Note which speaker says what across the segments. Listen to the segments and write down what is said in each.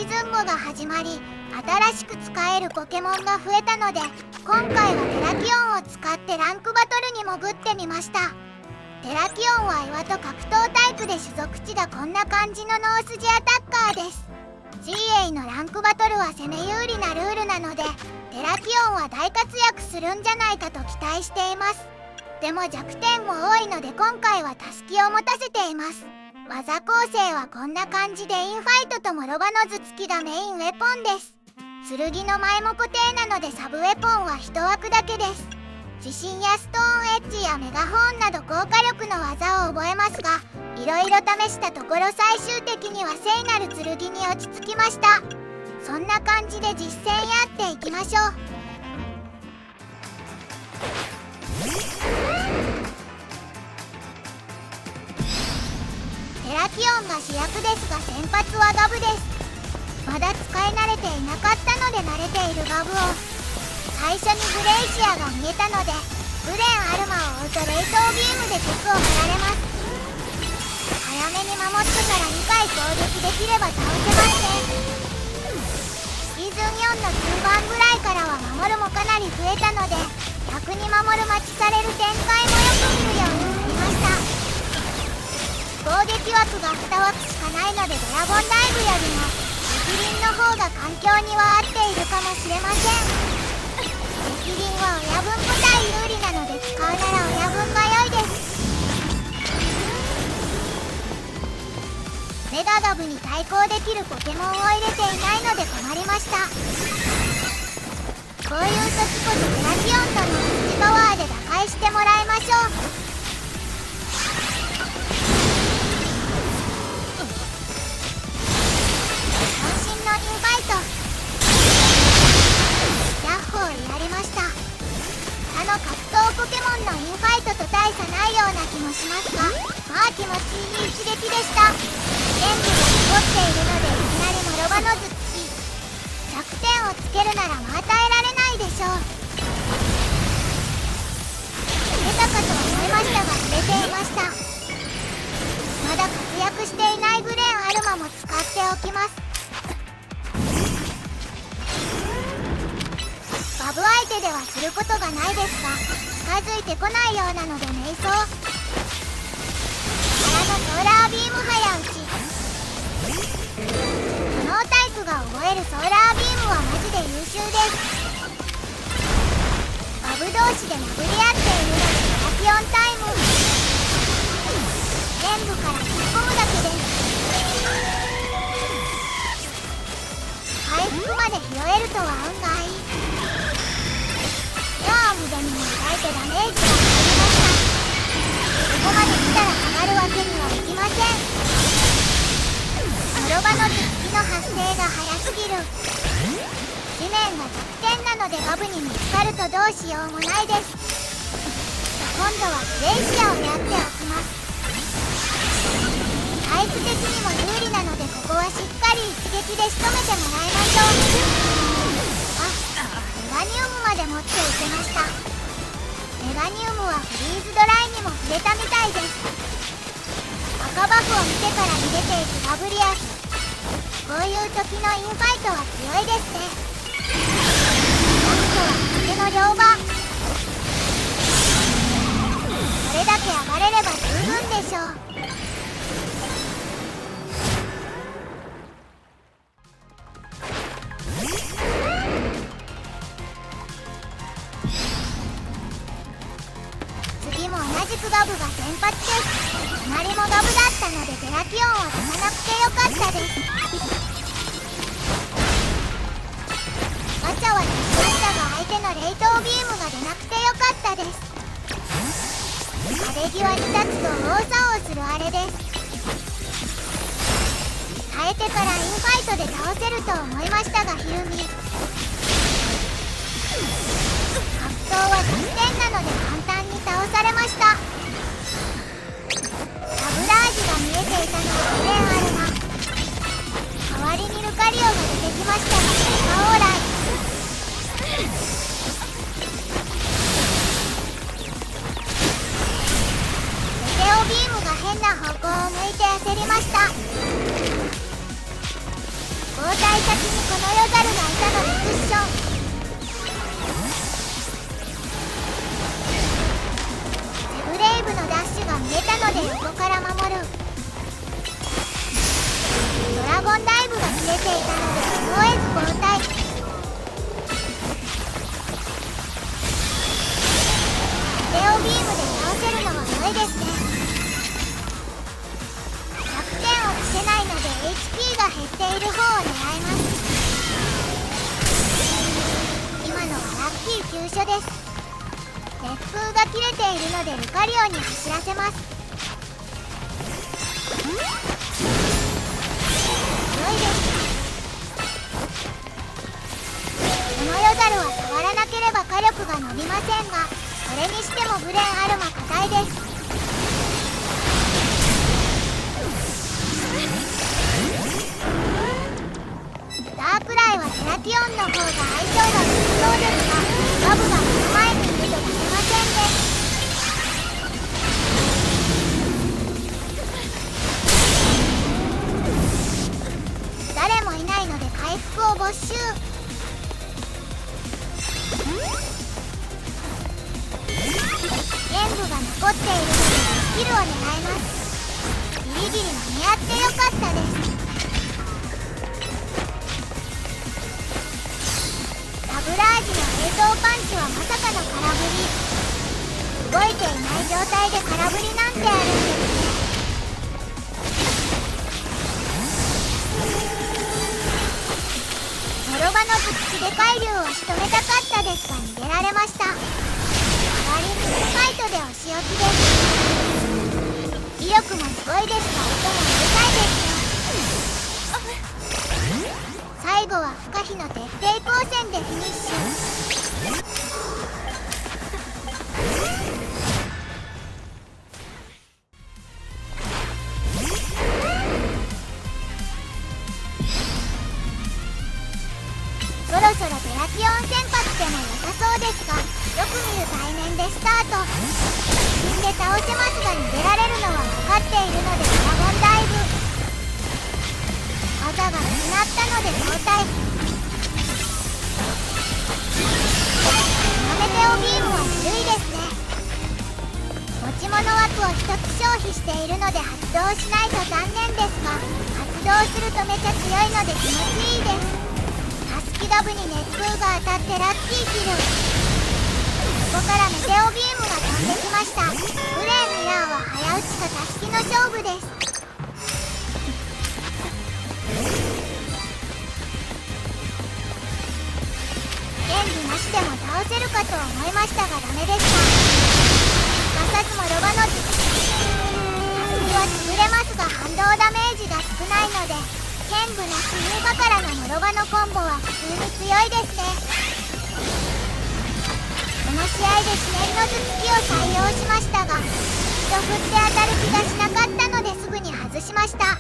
Speaker 1: ーズン5が始まり、新しく使えるポケモンが増えたので、今回はテラキオンを使ってランクバトルに潜ってみました。テラキオンは岩と格闘タイプで種族値がこんな感じのノースジアタッカーです。 GA のランクバトルは攻め有利なルールなので、テラキオンは大活躍するんじゃないかと期待しています。でも弱点も多いので今回はタスキを持たせています。技構成はこんな感じでインファイトともロバノズ付きがメインウェポンです。剣の前も固定なのでサブウェポンは1枠だけです。地震やストーンエッジやメガホーンなど高火力の技を覚えますが、いろいろ試したところ最終的には聖なる剣に落ち着きました。そんな感じで実戦やっていきましょう。テラキオンが主役ですが先発はガブです。まだ使い慣れていなかったので慣れているガブを最初にグレイシアが見えたので、ブレンアルマを追うと冷凍ビームで鉄を張られます。早めに守ってから2回攻撃できれば倒せますね。シーズン4の中盤ぐらいからは守るもかなり増えたので、逆に守る待ちされる展開もよく見るようになりました。攻撃枠が2枠しかないのでドラゴンダイブよりも逆鱗の方が環境には合っているかもしれません。逆鱗は親分個体有利なので使うなら親分が良いです。メガガブに対抗できるポケモンを入れていないので困りました。こういう時こそテラキオンとのスチパワーで打開してもらいましょう。渾身のインファイト、ヤッホーやりました。他の格闘ポケモンのインファイトと大差ないような気もしますが、まあ気持ちいい一撃でした。元気が残っているのでいきなりもろばのずつき、弱点をつけるならもう与えられないでしょう。出たかと思いましたが触れていました。まだ活躍していないグレンアルマも使っておきます。ガブ相手ではすることがないですが、近づいてこないようなので迷走からのソーラービーム早打ち。このタイプが覚えるソーラービームはマジで優秀です。ガブ同士で殴り合っているのでテラキオンタイム。全部から突っ込むだけです。回復まで拾えるとは運がいい。アームでにも抱いてダメージが入りました。ここまで来たら上がるわけにはいきません。諸場の突きの発生が早すぎる。地面が弱点なのでガブに見つかるとどうしようもないです。今度はグレイシアをやっておきます。タイプ的にも有利なのでここはしっかり一撃で仕留めてもらいましょう。メガニウムまで持っていけました。メガニウムはフリーズドライにも触れたみたいです。赤バフを見てから逃げていくガブリアス。こういう時のインファイトは強いですね。ラストは風の両場。これだけ上がれれば十分でしょう。次も同じくガブが先発です。隣もガブだったのでテラキオンを出さなくてよかったです。ガチャは出しましたが相手の冷凍ビームが出なくてよかったです。壁際に立つと大騒をするあれです。耐えてからインファイトで倒せると思いましたがヒルミ。格闘は弱点なので簡単に倒されました。サブラージが見えていたのはグレンアルマ。代わりにルカリオが出てきましたがそれがオーライ。メテオビームが変な方向を向いて焦りました。交代先にこの夜猿がいたのでクッション。セブレイブのダッシュが見えたので横から守る。ドラゴンダイブが切れていたので思えず交代。テオビームで倒せるのは良いですね。100点をつけないので HP が減っている方を狙います。今のはラッキー急所です。熱風が切れているのでルカリオに走らせます。良いです。この夜猿は触らなければ火力が伸びませんが、それにしてもブレンアルマ硬いです。ダークライはテラキオンの方が相性が良さそうですが、ガブが目の前にいると出せませんね。誰もいないので回復を没収。剣舞が残っているのでスキルを狙います。ギリギリ間に合ってよかったです。サブラージの冷凍パンチはまさかの空振り。動いていない状態で空振りなんてあるんですね。諸刃の武器で海流を仕留めたかったですが逃げられました。代わりにスカイトでお仕置きです。威力もすごいですが音もうるさいですよ。最後は不可避の徹底抗戦でフィニッシュ。そろそろテラキオン先発でも良さそうですが、よく見る対面でスタート。死んで倒せますが逃げられるのは分かっているのでドラゴンダイブ。技がなくなったので交代。メテオビームはずるいですね。持ち物枠を1つ消費しているので発動しないと残念ですが、発動するとめちゃ強いので気持ちいいです。タスキダブに熱風が当たってラッキーキル。ここからメテオビームが飛んできました。ブレーンミラーは早打ちかタスキの勝負です。剣技なしでも倒せるかと思いましたがダメでした。まさずもロバのタスキは潰れますが反動ダメージが少ないので、剣舞なし優雅からのノロバのコンボは普通に強いですね。この試合でひねりの頭突きを採用しましたが、一度振って当たる気がしなかったのですぐに外しました。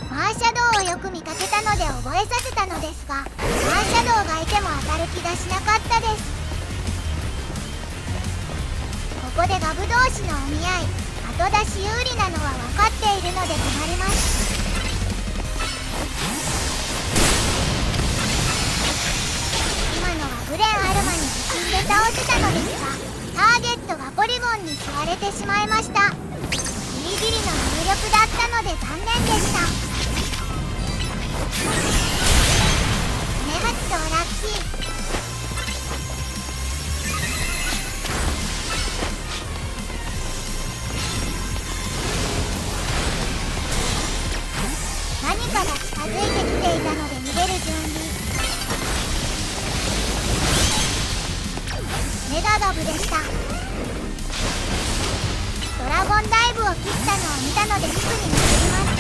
Speaker 1: マーシャドウをよく見かけたので覚えさせたのですが、マーシャドウがいても当たる気がしなかったです。ここでガブ同士のお見合い、後出し有利なのは分かっているので止まります。今のはブレンアルマに自信で倒せたのですが、ターゲットがポリゴンに吸われてしまいました。ギリギリの入力だったので残念でした。目発とラッキー。何かが近づいてきていたので逃げる準備。メガガブでした。ドラゴンダイブを切ったのを見たのですぐに戻ります。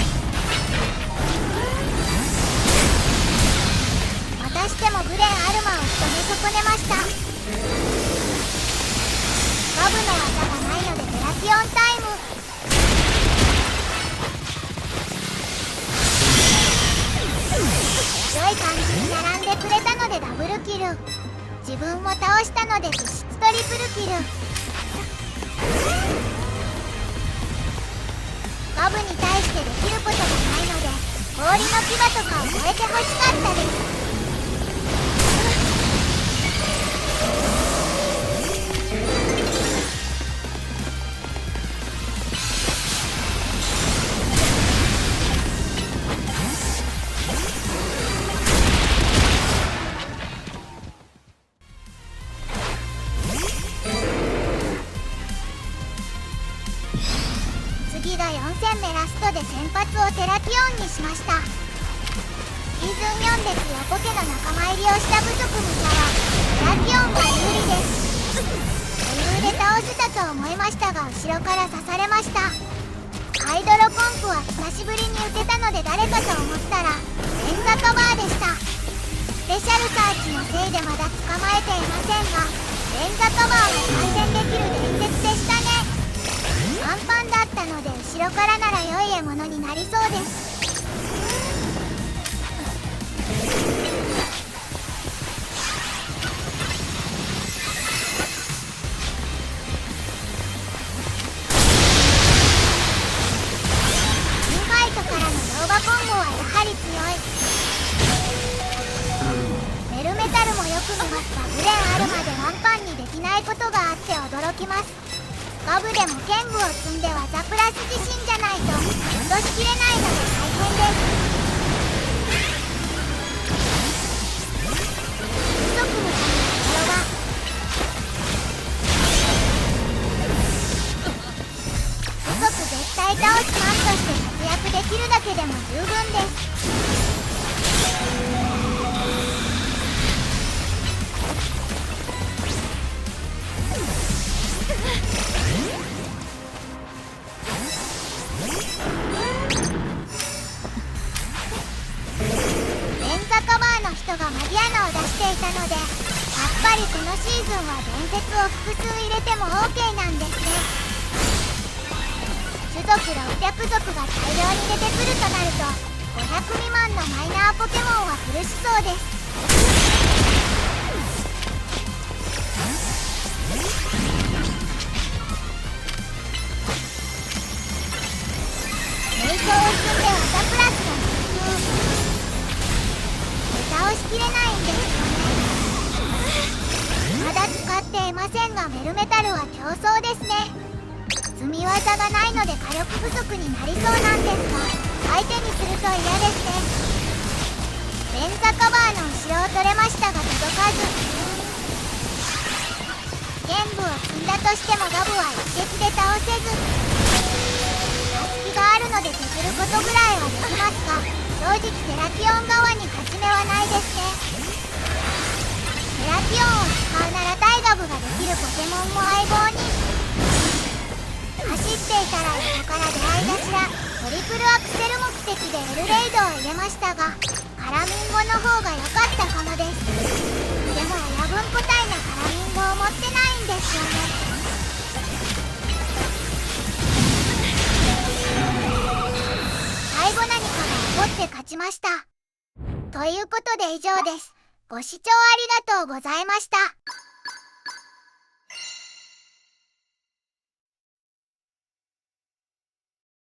Speaker 1: またしてもブレンアルマを仕留め損ねました。ガブの技がないのでテラキオンタイム。良い感じに並んでくれたのでダブルキル。自分も倒したので実質トリプルキル。ガブに対してできることがないので氷の牙とかを越えてほしかったです。次が4戦目ラストで先発をテラキオンにしました。シーズン4でツヨポケの仲間入りをした部族武者はテラキオンが有利です。余裕で倒せたと思いましたが後ろから刺されました。ハイドロポンプは久しぶりに打てたので誰かと思ったらレンザカバーでした。スペシャルサーチのせいでまだ捕まえていませんがレンザカバーも対戦できる伝説でしたね。パンパンだったので後ろからなら良い獲物になりそうです。インファイトからのノーバコンボはやはり強い。メルメタルもよく見ますがグレンあるまでワンパンにできないことがあって驚きます。ガブでも剣舞を積んで技プラス自信じゃないと戻しきれないので大変です。不足のためのところが不足絶対倒すマンとして活躍できるだけでも十分です。人がマギアナを出していたのでやっぱりこのシーズンは伝説を複数入れても OK なんですね。種族600族が大量に出てくるとなると500未満のマイナーポケモンは苦しそうです。瞑想を積んで技プラスの倒しきれないんですよね。まだ使っていませんがメルメタルは強壮ですね。積み技がないので火力不足になりそうなんですが相手にすると嫌ですね。レンザカバーの後ろを取れましたが届かず。剣舞を積んだとしてもガブは一撃で倒せず。隙があるので削ることぐらいはできますが正直テラキオン側に勝ち目はないですね。テラキオンを使うなら大ガブができるポケモンも相棒に。走っていたら横から出会い頭トリプルアクセル目的でエルレイドを入れましたがカラミンゴの方が良かったかもです。でも親分個体のカラミンゴを持ってないんですよね。最後何かが起こって勝ちました。ということで以上です。ご視聴ありがとうございました。